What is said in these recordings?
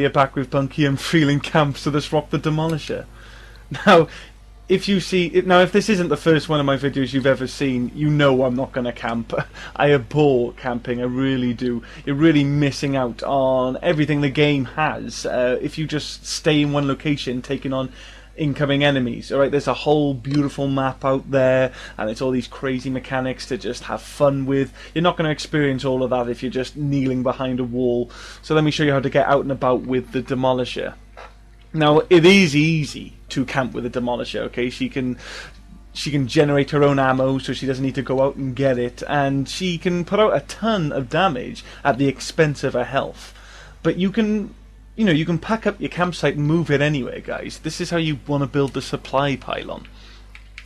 You're back with Bunky and feeling camp, so let's rock the Demolisher. Now, if this isn't the first one of my videos you've ever seen, you know I'm not going to camp. I abhor camping, I really do. You're really missing out on everything the game has if you just stay in one location taking on incoming enemies. Alright, there's a whole beautiful map out there, and it's all these crazy mechanics to just have fun with. You're not going to experience all of that if you're just kneeling behind a wall. So let me show you how to get out and about with the Demolisher. Now, it is easy to camp with a Demolisher, okay? She can generate her own ammo, so she doesn't need to go out and get it, and she can put out a ton of damage at the expense of her health. But you can pack up your campsite and move it anyway, guys. This is how you want to build the supply pylon.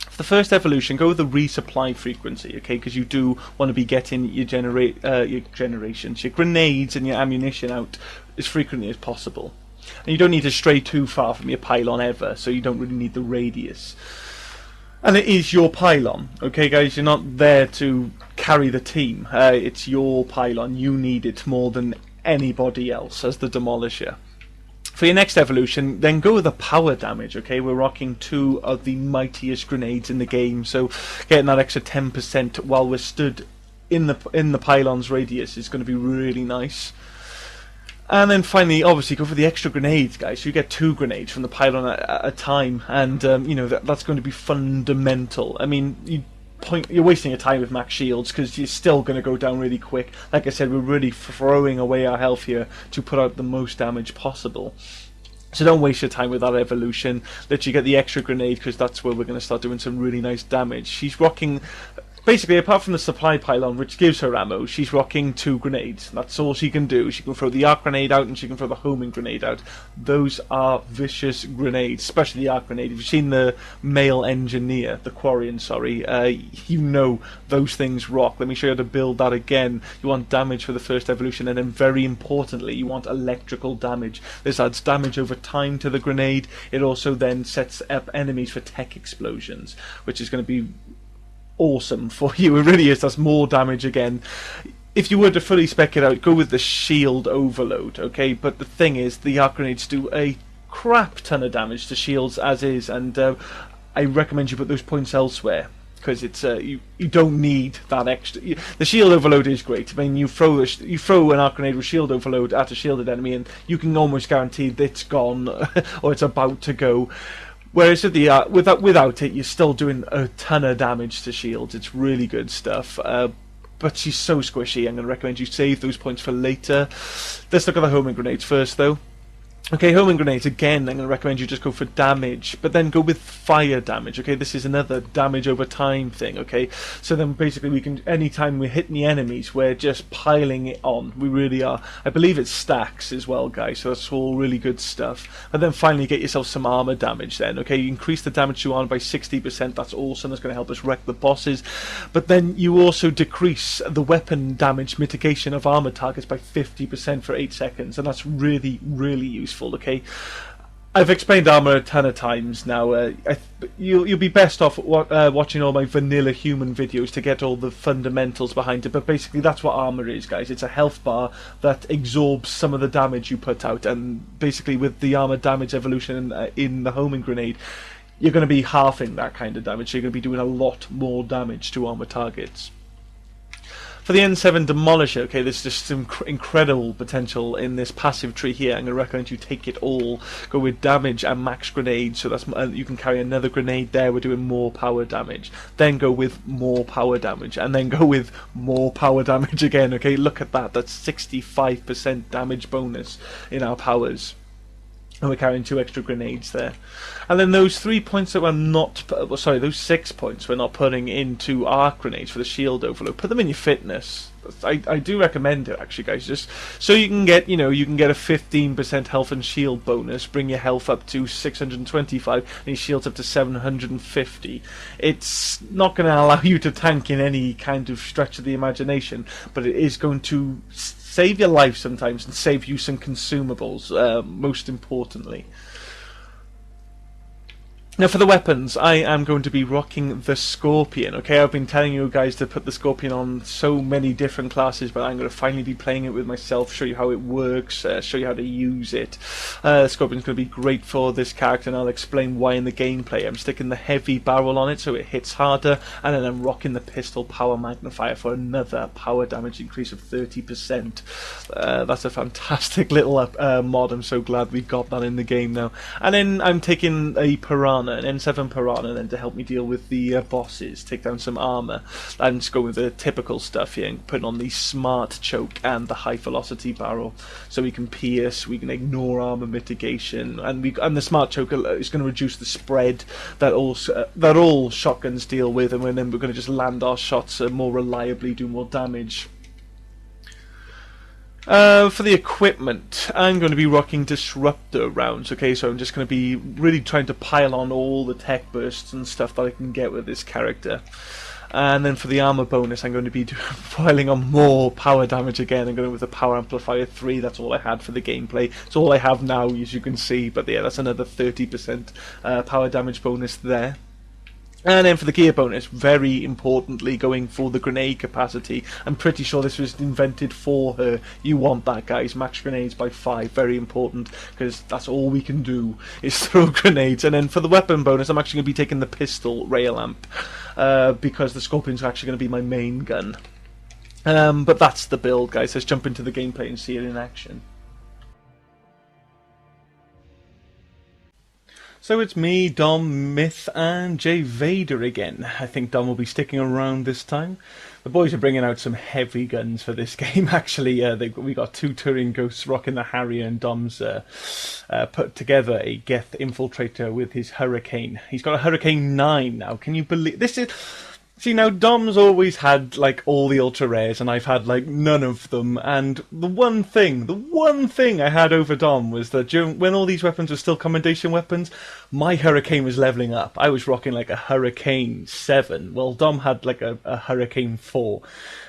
For the first evolution, go with the resupply frequency, okay? Because you do want to be getting your grenades and your ammunition out as frequently as possible. And you don't need to stray too far from your pylon ever, so you don't really need the radius. And it is your pylon, okay, guys? You're not there to carry the team. It's your pylon. You need it more than anybody else as the Demolisher. For your next evolution, then go with the power damage, okay? We're rocking 2 of the mightiest grenades in the game, so getting that extra 10% while we're stood in the pylon's radius is going to be really nice. And then finally, obviously, go for the extra grenades, guys. So you get 2 grenades from the pylon at a time, and that's going to be fundamental. I mean, you're wasting your time with max shields because you're still going to go down really quick. Like I said, we're really throwing away our health here to put out the most damage possible. So don't waste your time with that evolution. Let you get the extra grenade, because that's where we're going to start doing some really nice damage. She's rocking, basically, apart from the supply pylon, which gives her ammo, she's rocking 2 grenades. That's all she can do. She can throw the arc grenade out, and she can throw the homing grenade out. Those are vicious grenades, especially the arc grenade. If you've seen the male engineer, the Quarian, sorry, you know those things rock. Let me show you how to build that again. You want damage for the first evolution, and then very importantly, you want electrical damage. This adds damage over time to the grenade. It also then sets up enemies for tech explosions, which is going to be awesome for you. It really is. That's more damage again. If you were to fully spec it out, go with the shield overload, okay? But the thing is, the arc grenades do a crap ton of damage to shields as is, and I recommend you put those points elsewhere, because it's you don't need that extra. The shield overload is great. I mean, you throw an arc grenade with shield overload at a shielded enemy, and you can almost guarantee that it's gone or it's about to go. Whereas with the without it, you're still doing a ton of damage to shields. It's really good stuff. But she's so squishy. I'm going to recommend you save those points for later. Let's look at the homing grenades first, though. Okay, homing grenades, again, I'm going to recommend you just go for damage, but then go with fire damage, okay? This is another damage over time thing, okay? So then basically we can, anytime we're hitting the enemies, we're just piling it on. We really are. I believe it stacks as well, guys, so that's all really good stuff. And then finally get yourself some armor damage then, okay? You increase the damage to armor by 60%, that's awesome, that's going to help us wreck the bosses. But then you also decrease the weapon damage mitigation of armor targets by 50% for 8 seconds, and that's really, really useful. Okay, I've explained armor a ton of times now. You'll be best off watching all my vanilla human videos to get all the fundamentals behind it. But basically, that's what armor is, guys. It's a health bar that absorbs some of the damage you put out. And basically, with the armor damage evolution in the homing grenade, you're going to be halving that kind of damage. So you're going to be doing a lot more damage to armor targets. For the N7 Demolisher, okay, there's just some incredible potential in this passive tree here. I'm going to recommend you take it all. Go with damage and max grenade, so that's you can carry another grenade there. We're doing more power damage. Then go with more power damage, and then go with more power damage again. Okay, look at that. That's 65% damage bonus in our powers. And we're carrying 2 extra grenades there. And then those 3 points that we're not, sorry, those 6 points we're not putting into arc grenades for the shield overload. Put them in your fitness. I do recommend it, actually, guys, just so you can get, you can get a 15% health and shield bonus, bring your health up to 625 and your shields up to 750. It's not going to allow you to tank in any kind of stretch of the imagination, but it is going to save your life sometimes and save you some consumables, most importantly. Now for the weapons, I am going to be rocking the Scorpion, okay? I've been telling you guys to put the Scorpion on so many different classes, but I'm going to finally be playing it with myself, show you how it works, show you how to use it. The Scorpion's going to be great for this character, and I'll explain why in the gameplay. I'm sticking the heavy barrel on it so it hits harder, and then I'm rocking the pistol power magnifier for another power damage increase of 30%. That's a fantastic little mod. I'm so glad we got that in the game now. And then I'm taking a piranha, an N7 piranha, then to help me deal with the bosses, take down some armor, and just go with the typical stuff here, and put on the smart choke and the high velocity barrel, so we can pierce, we can ignore armor mitigation, and the smart choke is going to reduce the spread that all shotguns deal with, and then we're going to just land our shots more reliably, do more damage. For the equipment, I'm going to be rocking disruptor rounds, okay, so I'm just going to be really trying to pile on all the tech bursts and stuff that I can get with this character. And then for the armor bonus, I'm going to be piling on more power damage again. I'm going with the power amplifier 3, that's all I had for the gameplay. It's all I have now, as you can see, but yeah, that's another 30% power damage bonus there. And then for the gear bonus, very importantly, going for the grenade capacity. I'm pretty sure this was invented for her. You want that, guys. Max grenades by 5, very important, because that's all we can do is throw grenades. And then for the weapon bonus, I'm actually going to be taking the pistol rail amp, because the Scorpion's actually going to be my main gun. But that's the build, guys. Let's jump into the gameplay and see it in action. So it's me, Dom, Myth, and Jay Vader again. I think Dom will be sticking around this time. The boys are bringing out some heavy guns for this game, actually. We got 2 Turing Ghosts rocking the Harrier, and Dom's put together a Geth Infiltrator with his Hurricane. He's got a Hurricane 9 now. Can you believe this? See, now, Dom's always had, like, all the ultra rares, and I've had, like, none of them, and the one thing I had over Dom was that when all these weapons were still commendation weapons, my Hurricane was leveling up. I was rocking, like, a Hurricane 7, while Dom had, like, a Hurricane 4.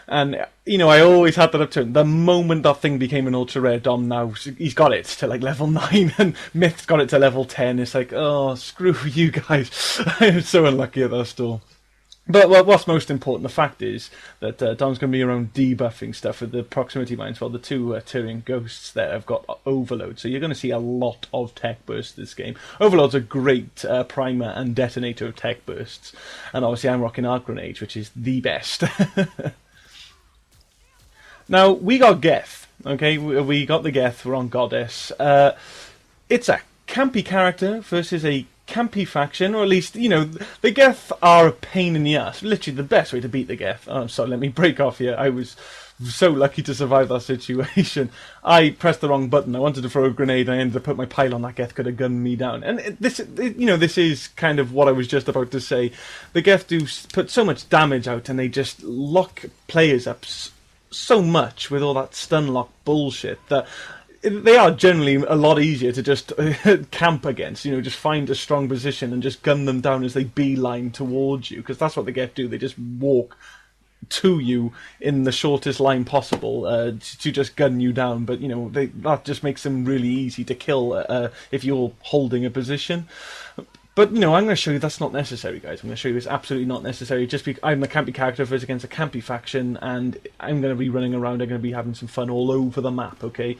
And, you know, I always had that up to him. The moment that thing became an ultra rare, Dom now, he's got it to, like, level 9, and Myth's got it to level 10. It's like, oh, screw you guys. I'm so unlucky at that store. But what's most important, the fact is that Dom's going to be around debuffing stuff with the proximity mines, while the 2 Turing Ghosts there have got Overload. So you're going to see a lot of tech bursts this game. Overload's a great primer and detonator of tech bursts. And obviously I'm rocking Arc Grenades, which is the best. Now, we got Geth, okay? We got the Geth, we're on Goddess. It's a campy character versus a campy faction, or at least, you know, the Geth are a pain in the ass. Literally the best way to beat the Geth. Oh, I'm sorry, let me break off here. I was so lucky to survive that situation. I pressed the wrong button. I wanted to throw a grenade, and I ended up putting my pylon. That Geth could have gunned me down. And this is kind of what I was just about to say. The Geth do put so much damage out, and they just lock players up so much with all that stun lock bullshit that they are generally a lot easier to just camp against, you know, just find a strong position and just gun them down as they beeline towards you, because that's what the Geth do. They just walk to you in the shortest line possible to just gun you down, but, you know, that just makes them really easy to kill if you're holding a position. But, you know, I'm going to show you that's not necessary, guys. I'm going to show you it's absolutely not necessary. Just because I'm a campy character versus against a campy faction, and I'm going to be running around. I'm going to be having some fun all over the map, okay?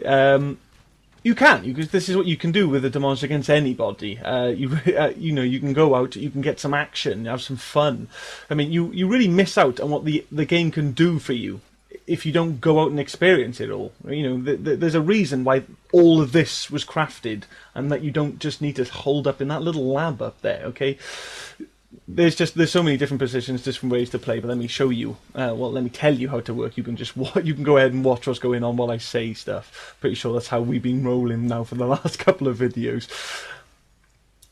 You can, because this is what you can do with a Demolisher against anybody. You know, you can go out, you can get some action, have some fun. I mean, you really miss out on what the game can do for you if you don't go out and experience it all. You know, there's a reason why all of this was crafted, and that you don't just need to hold up in that little lab up there, okay? There's so many different positions, different ways to play, but let me show you, well, let me tell you how to work. You can go ahead and watch what's going on while I say stuff. Pretty sure that's how we've been rolling now for the last couple of videos.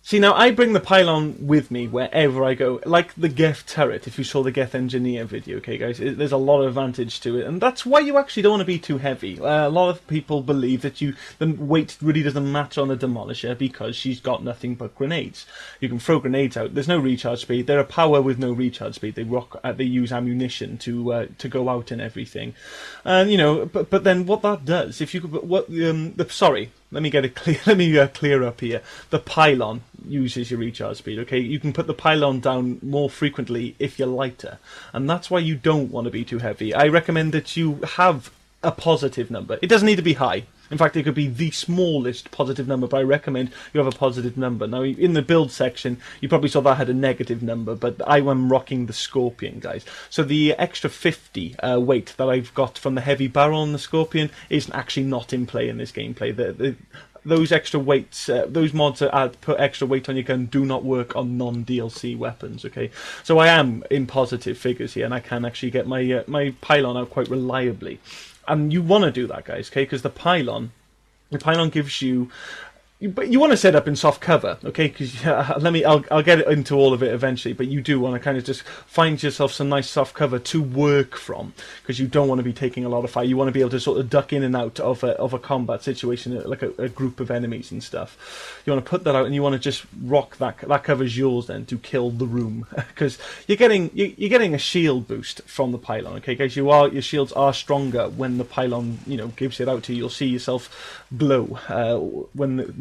See, now, I bring the pylon with me wherever I go, like the Geth turret, if you saw the Geth engineer video, okay, guys? There's a lot of advantage to it, and that's why you actually don't want to be too heavy. A lot of people believe that the weight really doesn't matter on the Demolisher because she's got nothing but grenades. You can throw grenades out. There's no recharge speed. They're a power with no recharge speed. They use ammunition to go out and everything. And, you know, but then what that does, if you could, let me get it clear. Let me clear up here. The pylon uses your recharge speed. Okay, you can put the pylon down more frequently if you're lighter, and that's why you don't want to be too heavy. I recommend that you have a positive number. It doesn't need to be high. In fact, it could be the smallest positive number, but I recommend you have a positive number. Now, in the build section, you probably saw that I had a negative number, but I am rocking the Scorpion, guys. So the extra 50 weight that I've got from the heavy barrel on the Scorpion is actually not in play in this gameplay. Those extra weights, those mods that put extra weight on your gun do not work on non-DLC weapons, okay? So I am in positive figures here, and I can actually get my my pylon out quite reliably. And you want to do that, guys, okay? Because the pylon gives you... But you want to set up in soft cover, okay? Because I'll get into all of it eventually. But you do want to kind of just find yourself some nice soft cover to work from, because you don't want to be taking a lot of fire. You want to be able to sort of duck in and out of a combat situation, like a group of enemies and stuff. You want to put that out, and you want to just rock that. That covers yours then to kill the room, because you're getting a shield boost from the pylon, okay, guys? Your shields are stronger when the pylon gives it out to you. You'll see yourself glow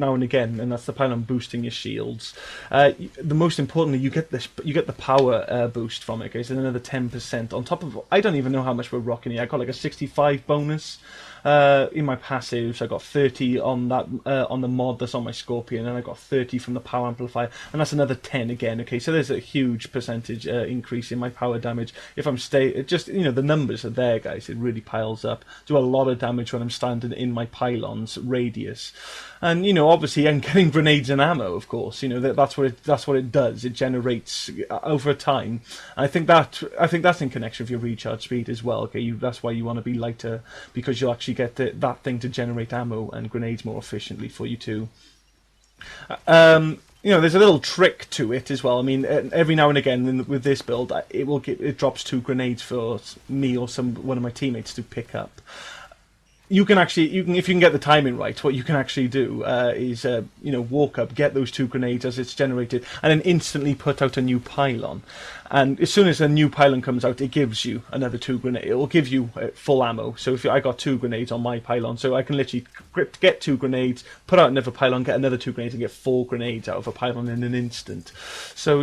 now and again, and that's the pylon boosting your shields. The most importantly, you get the power boost from it, guys, and another 10% on top of. I don't even know how much we're rocking here. I got like a 65 bonus in my passives. I got 30 on that on the mod that's on my Scorpion, and I got 30 from the power amplifier, and that's another 10 again. Okay, so there's a huge percentage increase in my power damage. If I'm the numbers are there, guys. It really piles up. Do a lot of damage when I'm standing in my pylon's radius. And obviously, I'm getting grenades and ammo. Of course, that's what it does. It generates over time. And I think that's in connection with your recharge speed as well. Okay, that's why you want to be lighter, because you'll actually get that thing to generate ammo and grenades more efficiently for you too. There's a little trick to it as well. I mean, every now and again with this build, it drops 2 grenades for me or one of my teammates to pick up. You can if you can get the timing right, what you can actually do is walk up, get those 2 grenades as it's generated, and then instantly put out a new pylon. And as soon as a new pylon comes out, it gives you another 2 grenades. It will give you full ammo. So I got 2 grenades on my pylon, so I can literally get 2 grenades, put out another pylon, get another 2 grenades, and get 4 grenades out of a pylon in an instant. So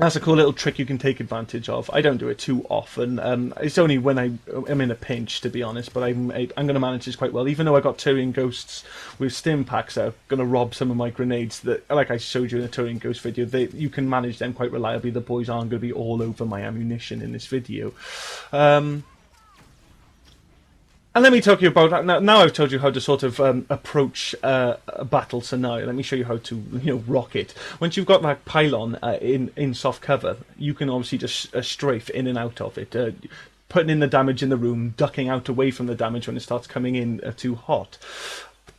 that's a cool little trick you can take advantage of. I don't do it too often. It's only when I'm in a pinch, to be honest. But I'm going to manage this quite well. Even though I got Turing Ghosts with stim packs that are going to rob some of my grenades, that, like I showed you in the Turing Ghost video, you can manage them quite reliably. The boys aren't going to be all over my ammunition in this video. And let me talk to you about now. I've told you how to sort of approach a battle scenario. Let me show you how to rock it. Once you've got that pylon in soft cover, you can obviously just strafe in and out of it, putting in the damage in the room, ducking out away from the damage when it starts coming in too hot.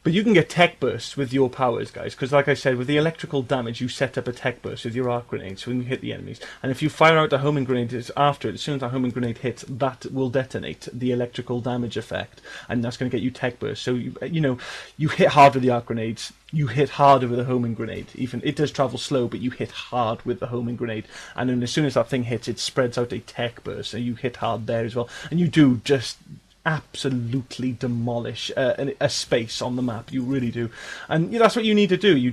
But you can get tech bursts with your powers, guys, because like I said, with the electrical damage, you set up a tech burst with your arc grenades when you hit the enemies. And if you fire out a homing grenade after it, as soon as that homing grenade hits, that will detonate the electrical damage effect, and that's going to get you tech bursts. So, you hit hard with the arc grenades, you hit harder with a homing grenade. Even it does travel slow, but you hit hard with the homing grenade. And then as soon as that thing hits, it spreads out a tech burst, and you hit hard there as well. And you do just absolutely demolish a space on the map. You really do, and that's what you need to do. You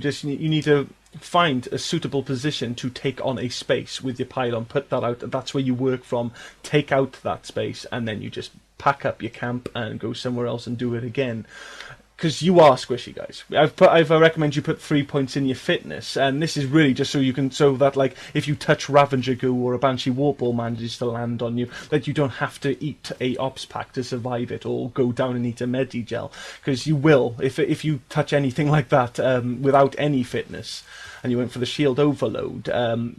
need to find a suitable position to take on a space with your pylon, put that out. That's where you work from. Take out that space, and then you just pack up your camp and go somewhere else and do it again. Because you are squishy, guys. I recommend you put 3 points in your fitness, and this is really just so that like if you touch Ravager goo or a Bwnci Wartball manages to land on you, that you don't have to eat a ops pack to survive it, or go down and eat a Medigel, because you will if you touch anything like that without any fitness. And you went for the shield overload,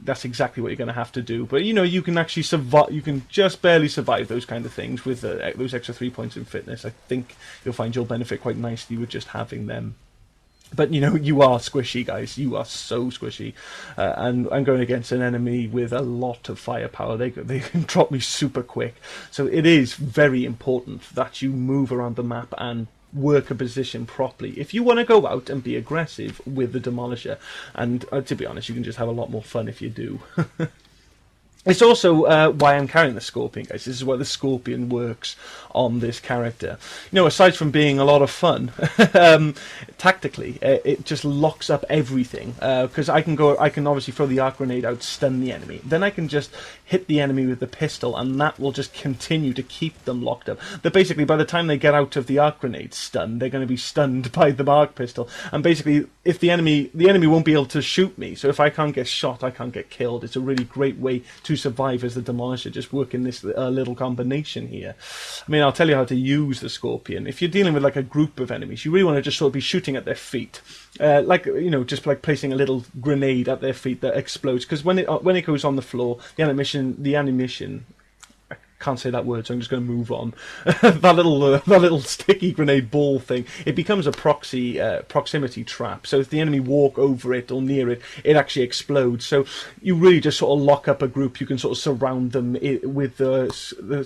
that's exactly what you're going to have to do. But you can actually survive. You can just barely survive those kind of things with those extra 3 points in fitness. I think you'll find you'll benefit quite nicely with just having them. But you are squishy, guys. You are so squishy, and I'm going against an enemy with a lot of firepower. They can drop me super quick. So it is very important that you move around the map and work a position properly if you want to go out and be aggressive with the Demolisher. And to be honest, you can just have a lot more fun if you do. It's also why I'm carrying the Scorpion, guys. This is why the Scorpion works on this character. You know, aside from being a lot of fun, tactically, it just locks up everything. Because I can obviously throw the arc grenade out, stun the enemy. Then I can just hit the enemy with the pistol, and that will just continue to keep them locked up. That basically, by the time they get out of the arc grenade stun, they're going to be stunned by the arc pistol. And basically, if the enemy won't be able to shoot me. So if I can't get shot, I can't get killed. It's a really great way to survive as the Demolisher, just working this little combination here. I mean, I'll tell you how to use the Scorpion. If you're dealing with like a group of enemies, you really want to just sort of be shooting at their feet, like, you know, just like placing a little grenade at their feet that explodes. Because when it goes on the floor, the ammunition. Can't say that word, so I'm just going to move on. that little sticky grenade ball thing, it becomes a proximity trap. So if the enemy walk over it or near it, it actually explodes. So you really just sort of lock up a group. You can sort of surround them with the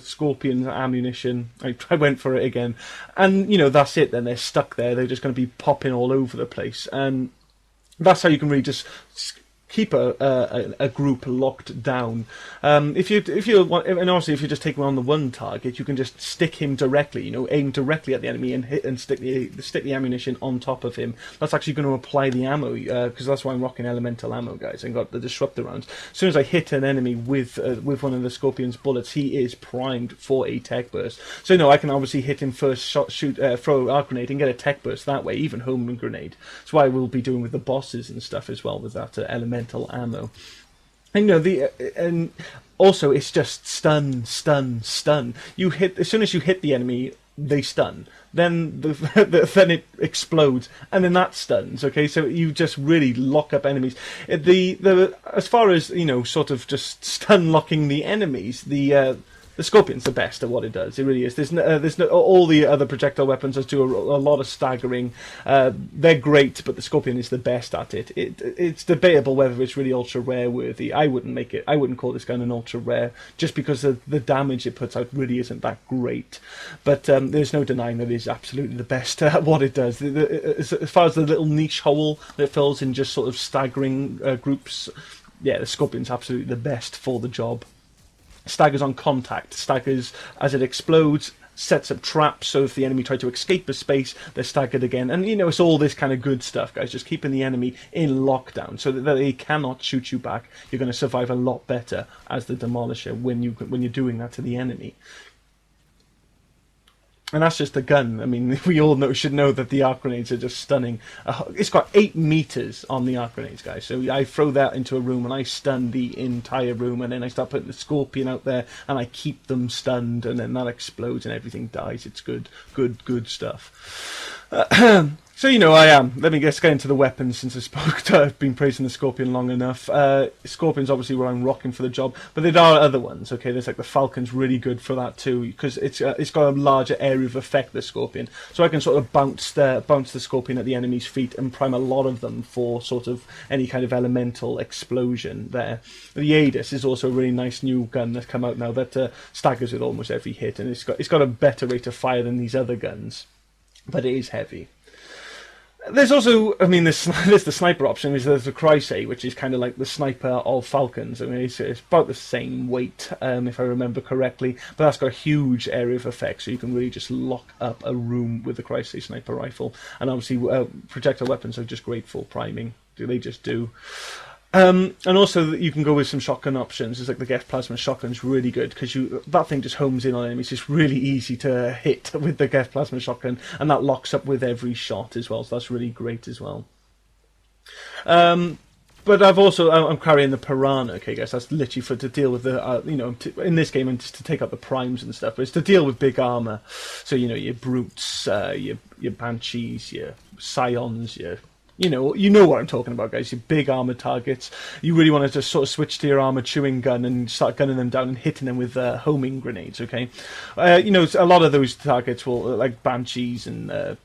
Scorpion ammunition. I went for it again, and you know, that's it. Then they're stuck there. They're just going to be popping all over the place, and that's how you can really just keep a group locked down. If you and obviously if you're just taking on the one target, you can just stick him directly. You know, aim directly at the enemy and hit and stick the ammunition on top of him. That's actually going to apply the ammo, because that's why I'm rocking elemental ammo, guys. I got the disruptor rounds. As soon as I hit an enemy with one of the Scorpion's bullets, he is primed for a tech burst. So no, I can obviously hit him first, throw arc grenade and get a tech burst that way, even homing grenade. That's what I will be doing with the bosses and stuff as well with that elemental ammo. And you know, and also it's just stun. You hit as soon as you hit the enemy, they stun. Then then it explodes, and then that stuns. Okay, so you just really lock up enemies. As far as, you know, sort of just stun locking the enemies, the Scorpion's the best at what it does. It really is. There's no all the other projectile weapons do a lot of staggering. They're great, but the Scorpion is the best at it. It's debatable whether it's really ultra rare worthy. I wouldn't call this gun an ultra rare, just because the damage it puts out really isn't that great. But there's no denying that it is absolutely the best at what it does. As far as the little niche hole that it fills in just sort of staggering groups, yeah, the Scorpion's absolutely the best for the job. Staggers on contact. Staggers as it explodes, sets up traps, so if the enemy try to escape a space, they're staggered again. And, you know, it's all this kind of good stuff, guys. Just keeping the enemy in lockdown so that they cannot shoot you back. You're going to survive a lot better as the Demolisher when you're doing that to the enemy. And that's just the gun. I mean, we all should know that the arc grenades are just stunning. It's got 8 meters on the arc grenades, guys. So I throw that into a room and I stun the entire room, and then I start putting the Scorpion out there and I keep them stunned, and then that explodes and everything dies. It's good stuff. So, you know, let me just get into the weapons, since I've been praising the Scorpion long enough. Scorpion's obviously what I'm rocking for the job, but there are other ones, okay? There's like the Falcon's really good for that too, because it's got a larger area of effect, the Scorpion. So I can sort of bounce the Scorpion at the enemy's feet and prime a lot of them for sort of any kind of elemental explosion there. The Aedis is also a really nice new gun that's come out now that staggers with almost every hit, and it's got a better rate of fire than these other guns, but it is heavy. There's also, I mean, there's the sniper option. There's the Chrysay, which is kind of like the sniper of Falcons. I mean, it's about the same weight, if I remember correctly, but that's got a huge area of effect, so you can really just lock up a room with the Chrysay sniper rifle. And obviously, projectile weapons are just great for priming. They just do. And also, you can go with some shotgun options. It's like the Geth plasma shotgun's really good, because that thing just homes in on enemies. It's really easy to hit with the Geth plasma shotgun, and that locks up with every shot as well. So that's really great as well. But I'm carrying the piranha, okay, guys. That's literally to deal with the, you know, in this game, and just to take out the primes and stuff. But it's to deal with big armor. So, you know, your brutes, your Bwncis, your scions, you know what I'm talking about, guys. Your big armoured targets. You really want to just sort of switch to your armour chewing gun and start gunning them down and hitting them with homing grenades, okay? You know, a lot of those targets will, like Bwncis and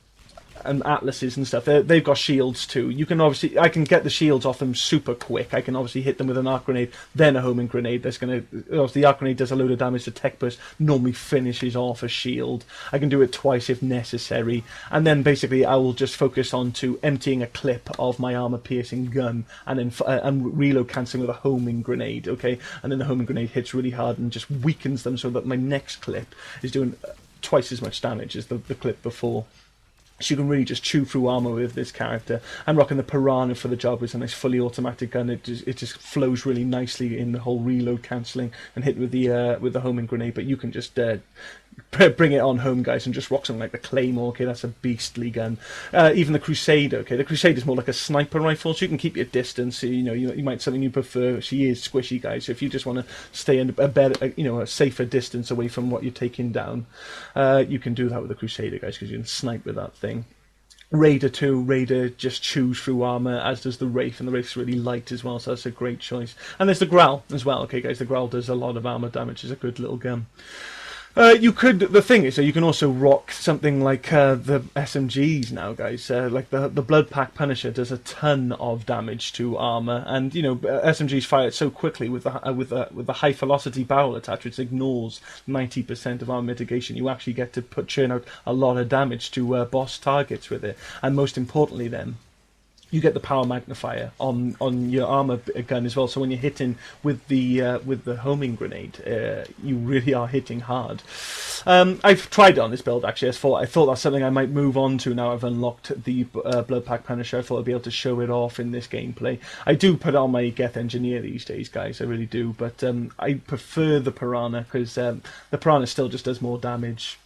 atlases and stuff, they've got shields too. You can obviously, I can get the shields off them super quick. I can obviously hit them with an arc grenade, then a homing grenade. That's going to, obviously the arc grenade does a load of damage to tech burst, normally finishes off a shield. I can do it twice if necessary, and then basically I will just focus on to emptying a clip of my armor piercing gun, and then reload cancelling with a homing grenade, okay? And then the homing grenade hits really hard and just weakens them so that my next clip is doing twice as much damage as the clip before. So you can really just chew through armor with this character. I'm rocking the Piranha for the job. It's a nice fully automatic gun. It just flows really nicely in the whole reload cancelling and hit with the homing grenade. But you can just bring it on home, guys, and just rock something like the Claymore. Okay, that's a beastly gun. Even the Crusader. Okay, the Crusader is more like a sniper rifle, so you can keep your distance. So, you might something you prefer. She is squishy, guys. So if you just want to stay in a better, a safer distance away from what you're taking down, you can do that with the Crusader, guys, because you can snipe with that thing. Raider too. Raider just chews through armor, as does the Wraith, and the Wraith's really light as well, so that's a great choice. And there's the Growl as well. Okay, guys, the Growl does a lot of armor damage. It's a good little gun. The thing is, so you can also rock something like the SMGs now, guys. Like the Blood Pack Punisher does a ton of damage to armor, and SMGs fire it so quickly with the high velocity barrel attached, which ignores 90% of armor mitigation. You actually get to churn out a lot of damage to boss targets with it, and most importantly, then, you get the power magnifier on your armor gun as well. So when you're hitting with the homing grenade, you really are hitting hard. I've tried it on this build actually. I thought that's something I might move on to now I've unlocked the Blood Pack Punisher. I thought I'd be able to show it off in this gameplay. I do put on my Geth Engineer these days, guys. I really do. But I prefer the Piranha because the Piranha still just does more damage.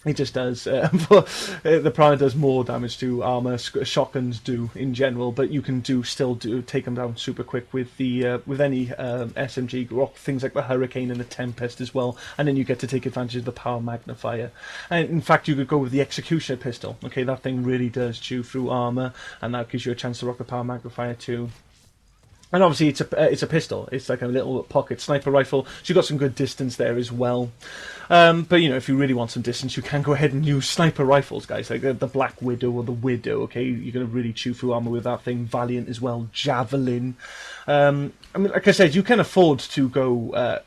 It just does. The Piranha does more damage to armor. Shotguns do in general, but you can still take them down super quick with any SMG. Rock things like the Hurricane and the Tempest as well, and then you get to take advantage of the power magnifier. And in fact, you could go with the Executioner pistol. Okay, that thing really does chew through armor, and that gives you a chance to rock the power magnifier too. And obviously it's a pistol. It's like a little pocket sniper rifle. So you've got some good distance there as well. But if you really want some distance, you can go ahead and use sniper rifles, guys, like the Black Widow or the Widow. Okay, you're going to really chew through armor with that thing. Valiant as well. Javelin. Like I said, you can afford to go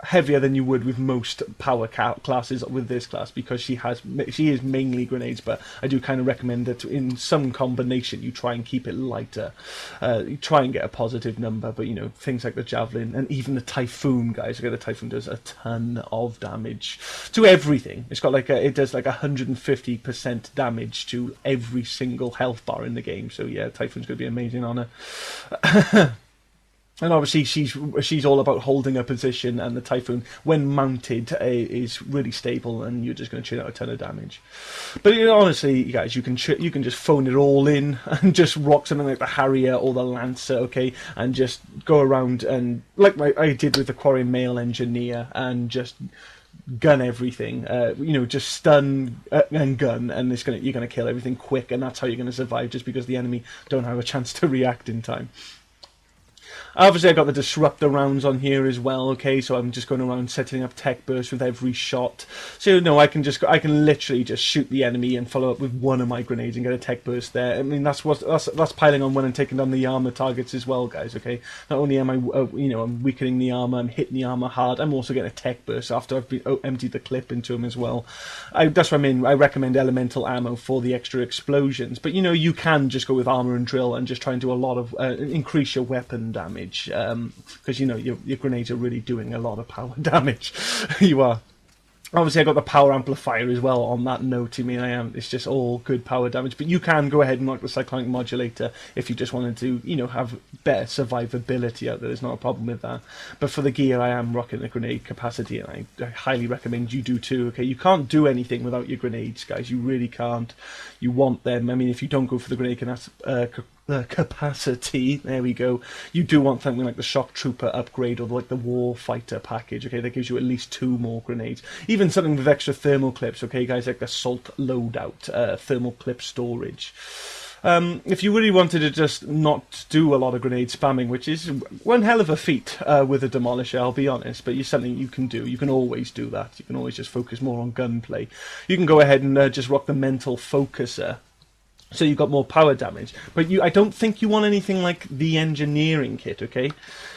heavier than you would with most power classes with this class, because she is mainly grenades, but I do kind of recommend that in some combination you try and keep it lighter. You try and get a positive number, but things like the Javelin and even the Typhoon, guys. Okay, the Typhoon does a ton of damage to everything. It's got it does like 150% damage to every single health bar in the game. So yeah, Typhoon's going to be amazing on her. And obviously she's all about holding a position, and the Typhoon, when mounted, is really stable, and you're just going to churn out a ton of damage. But honestly, you guys, you can just phone it all in and just rock something like the Harrier or the Lancer, okay, and just go around and like I did with the Quarry Male Engineer, and just gun everything. Just stun and gun, and you're gonna kill everything quick, and that's how you're gonna survive, just because the enemy don't have a chance to react in time. Obviously, I got the disruptor rounds on here as well. Okay, so I'm just going around setting up tech bursts with every shot. So I can literally just shoot the enemy and follow up with one of my grenades and get a tech burst there. I mean, that's piling on when I'm taking down the armor targets as well, guys. Okay, not only am I I'm weakening the armor, I'm hitting the armor hard. I'm also getting a tech burst after I've emptied the clip into them as well. That's what I recommend elemental ammo for the extra explosions. But you can just go with armor and drill and just try and do a lot of increase your weapon damage. Because your grenades are really doing a lot of power damage. You are. Obviously, I got the power amplifier as well on that note. It's just all good power damage. But you can go ahead and knock the cyclonic modulator if you just wanted to, have better survivability out there. There's not a problem with that. But for the gear, I am rocking the grenade capacity, and I highly recommend you do too. Okay, you can't do anything without your grenades, guys. You really can't. You want them. If you don't go for the grenade capacity, there we go, you do want something like the Shock Trooper upgrade, or like the War Fighter package. Okay, that gives you at least 2 more grenades. Even something with extra thermal clips, okay, guys, like the Salt loadout, thermal clip storage. If you really wanted to just not do a lot of grenade spamming, which is one hell of a feat with a Demolisher, I'll be honest, but it's something you can do. You can always do that. You can always just focus more on gunplay. You can go ahead and just rock the Mental Focuser. So you've got more power damage, but I don't think you want anything like the engineering kit, okay?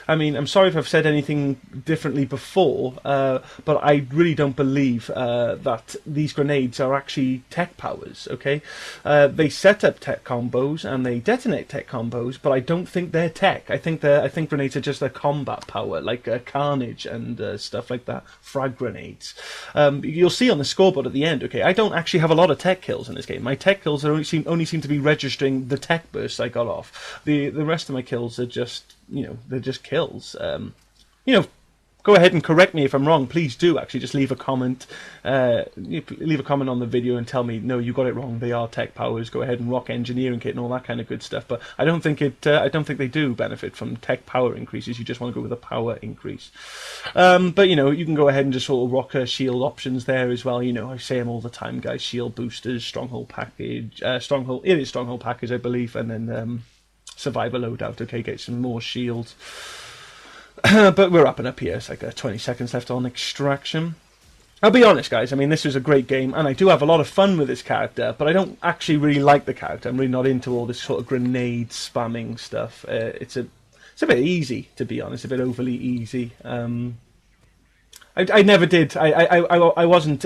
I mean, I'm sorry if I've said anything differently before, but I really don't believe that these grenades are actually tech powers, okay? They set up tech combos and they detonate tech combos, but I don't think they're tech. I think grenades are just a combat power, like Carnage and stuff like that, frag grenades. You'll see on the scoreboard at the end, okay, I don't actually have a lot of tech kills in this game. My tech kills only seem to be registering the tech bursts I got off. The rest of my kills are just, they're just kills. Go ahead and correct me if I'm wrong. Please do actually just leave a comment. Leave a comment on the video and tell me, no, you got it wrong. They are tech powers. Go ahead and rock engineering kit and all that kind of good stuff. But I don't think I don't think they do benefit from tech power increases. You just want to go with a power increase. But you can go ahead and just sort of rock shield options there as well. I say them all the time, guys. Shield boosters, stronghold package, stronghold. It is stronghold package, I believe, and then survivor loadout. Okay, get some more shields. But we're wrapping up here. It's like 20 seconds left on extraction. I'll be honest, guys. I mean, this was a great game, and I do have a lot of fun with this character, but I don't actually really like the character. I'm really not into all this sort of grenade spamming stuff. It's a bit easy, to be honest, a bit overly easy. I never did. I wasn't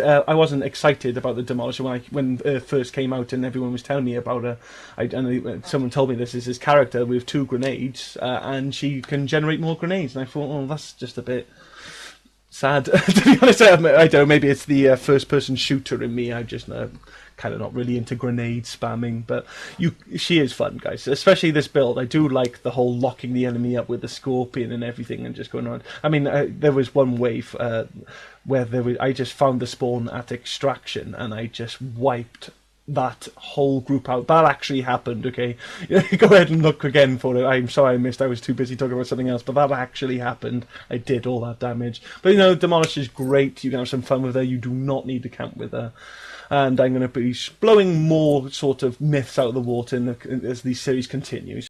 excited about the Demolisher when it first came out, and everyone was telling me about her. Someone told me this is his character with 2 grenades, and she can generate more grenades. And I thought, oh, that's just a bit sad. To be honest, I don't know. Maybe it's the first-person shooter in me. I just kind of not really into grenade spamming, but she is fun, guys. Especially this build. I do like the whole locking the enemy up with the scorpion and everything, and just going around. I mean, there was one wave where I just found the spawn at extraction, and I just wiped that whole group out. That actually happened, okay? Go ahead and look again for it. I'm sorry I missed. I was too busy talking about something else, but that actually happened. I did all that damage. But Demolish is great. You can have some fun with her. You do not need to camp with her. And I'm going to be blowing more sort of myths out of the water as the series continues.